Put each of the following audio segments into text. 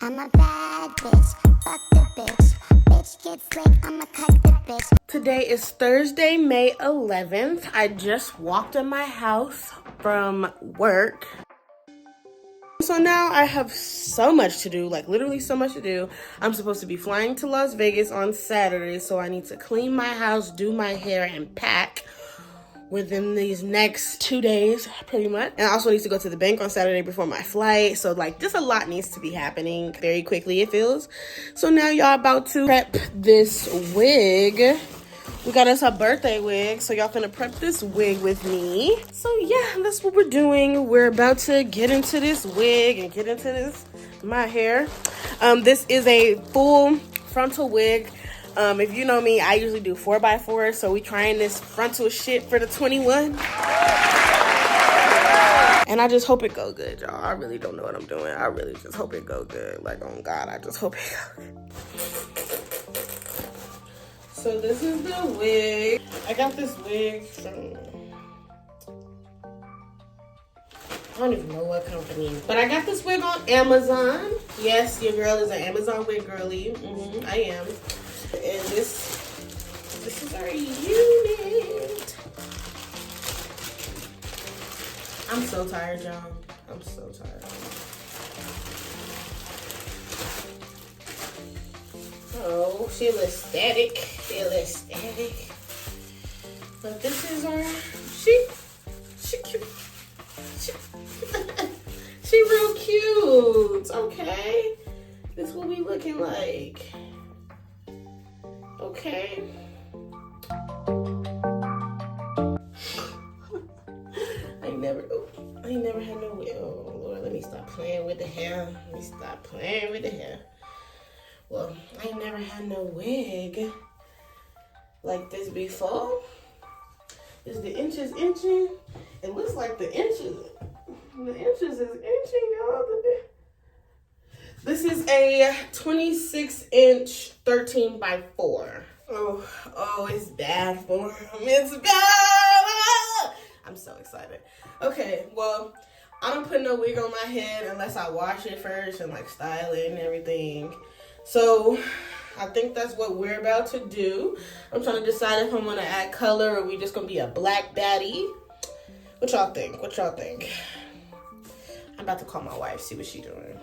I'm a bad bitch, fuck the bitch. Bitch gets slick, I'ma cut the bitch. Today is Thursday, May 11th. I just walked in my house from work. So now I have so much to do, like literally so much to do. I'm supposed to be flying to Las Vegas on Saturday, so I need to clean my house, do my hair, and pack within these next 2 days, pretty much. And I also need to go to the bank on Saturday before my flight. So like just a lot needs to be happening very quickly, it feels. So now y'all about to prep this wig. We got us a birthday wig, so y'all finna prep this wig with me. So yeah, that's what we're doing. We're about to get into this wig and get into my hair. This is a full frontal wig. If you know me, I usually do 4x4, so we trying this frontal shit for the 21. And I just hope it go good, y'all. I really don't know what I'm doing. I really just hope it go good. Like, oh God, I just hope it go good. So this is the wig. I got this wig from, I don't even know what company, but I got this wig on Amazon. Yes, your girl is an Amazon wig girly. I am. And this is our unit. I'm so tired, y'all. I'm so tired. Oh, she looks static. She looks static. But this is our, she cute. She real cute, okay? This will be looking like. Okay. I ain't never had no wig. Oh Lord, let me stop playing with the hair. Well, I ain't never had no wig like this before. Is the inches inching? It looks like the inches is inching, y'all. This is a 26-inch 13x4. Oh, it's bad for him. It's bad. I'm so excited. Okay, well, I don't put no wig on my head unless I wash it first and like style it and everything. So I think that's what we're about to do. I'm trying to decide if I'm gonna add color or we just gonna be a black baddie. What y'all think? I'm about to call my wife, see what she's doing.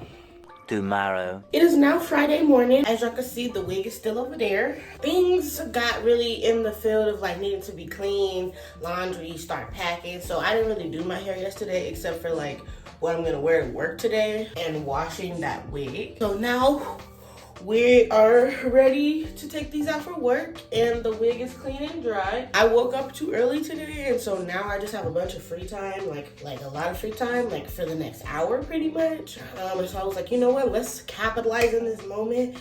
Tomorrow. It is now Friday morning. As y'all can see, the wig is still over there. Things got really in the field of like needing to be clean, laundry, start packing. So I didn't really do my hair yesterday except for like what I'm gonna wear to work today and washing that wig. So now we are ready to take these out for work and the wig is clean and dry. I woke up too early today and so now I just have a bunch of free time, like a lot of free time, like for the next hour pretty much. And so I was like, you know what, let's capitalize in this moment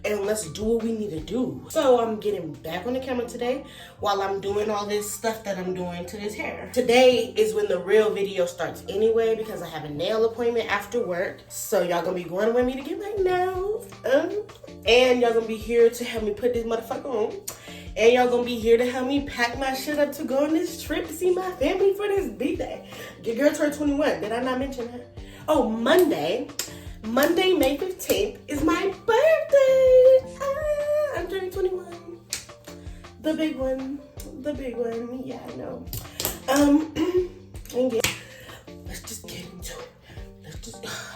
and let's do what we need to do. So I'm getting back on the camera today while I'm doing all this stuff that I'm doing to this hair. Today is when the real video starts anyway because I have a nail appointment after work. So y'all gonna be going with me to get my nails and y'all gonna be here to help me put this motherfucker on. And y'all gonna be here to help me pack my shit up to go on this trip to see my family for this B-Day. Your girl turned 21, did I not mention her? Oh, Monday, May 15th is my birthday. I'm turning 21. The big one, yeah, I know. Let's just get into it.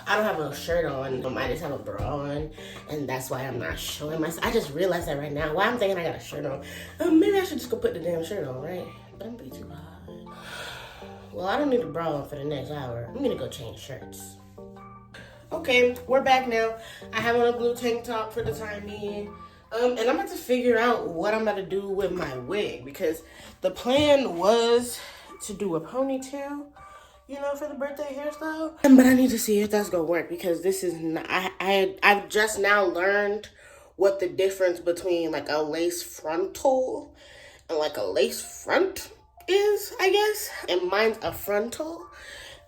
I don't have a shirt on. I just have a bra on, and that's why I'm not showing myself. I just realized that right now. Why I'm thinking I got a shirt on. Maybe I should just go put the damn shirt on, right? But I'm be too hot. Well, I don't need a bra on for the next hour. I'm gonna go change shirts. Okay, we're back now. I have on a blue tank top for the time being. And I'm about to figure out what I'm about to do with my wig because the plan was to do a ponytail, you know, for the birthday hairstyle. But I need to see if that's gonna work because this is not, I've just now learned what the difference between like a lace frontal and like a lace front is, I guess. And mine's a frontal.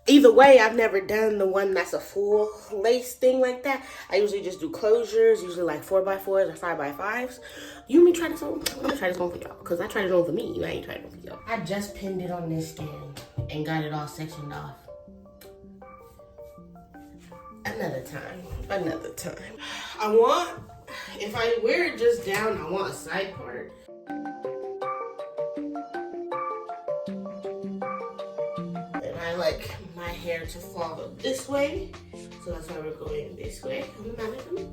Either way, I've never done the one that's a full lace thing like that. I usually just do closures, usually like 4x4s or 5x5s. You want me to try this on? I'm gonna try this on for y'all, because I tried it on for me. I ain't tried it on for y'all. I just pinned it on this stand and got it all sectioned off. Another time. Another time. I want, if I wear it just down, I want a side part. And I like my hair to fall this way. So that's why we're going this way on the mannequin.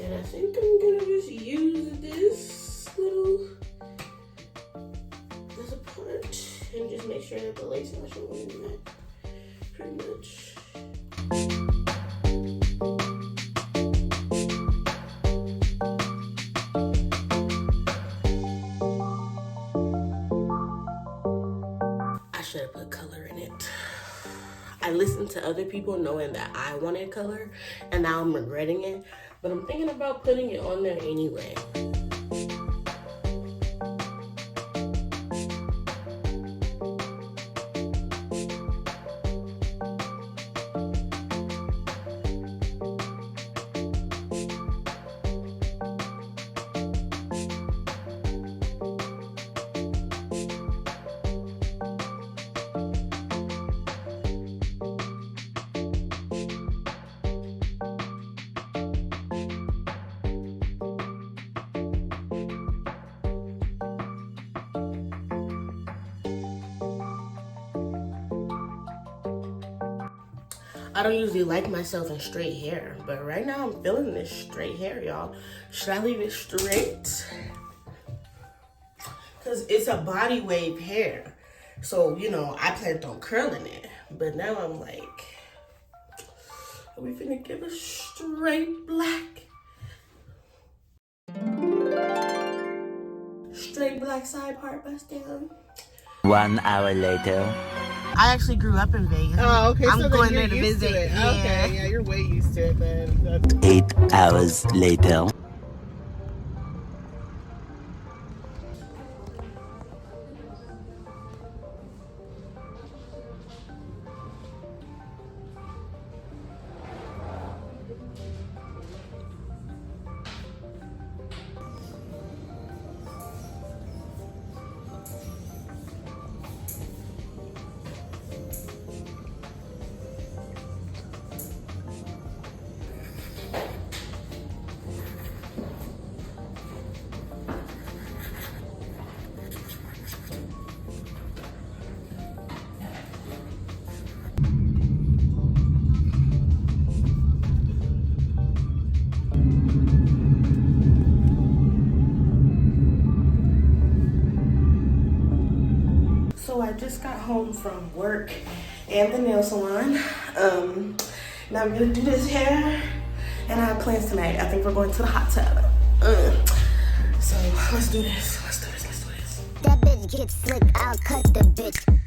And I think I'm gonna just use this little as a part and just make sure that the lace not showing in that pretty much. I should have put color in it. I listened to other people knowing that I wanted color and now I'm regretting it, but I'm thinking about putting it on there anyway. I don't usually like myself in straight hair, but right now I'm feeling this straight hair, y'all. Should I leave it straight? Because it's a body wave hair. So, you know, I planned on curling it. But now I'm like, are we finna give a straight black? Straight black side part bust down. 1 hour later. I actually grew up in Vegas. Oh, okay. I'm so going then there you're to used visit. to it. Yeah. Okay, yeah, you're way used to it then. 8 hours later. So I just got home from work and the nail salon. Now I'm gonna do this hair and I have plans tonight. I think we're going to the hot tub. So let's do this. Let's do this. Let's do this. That bitch gets slick, I'll cut the bitch.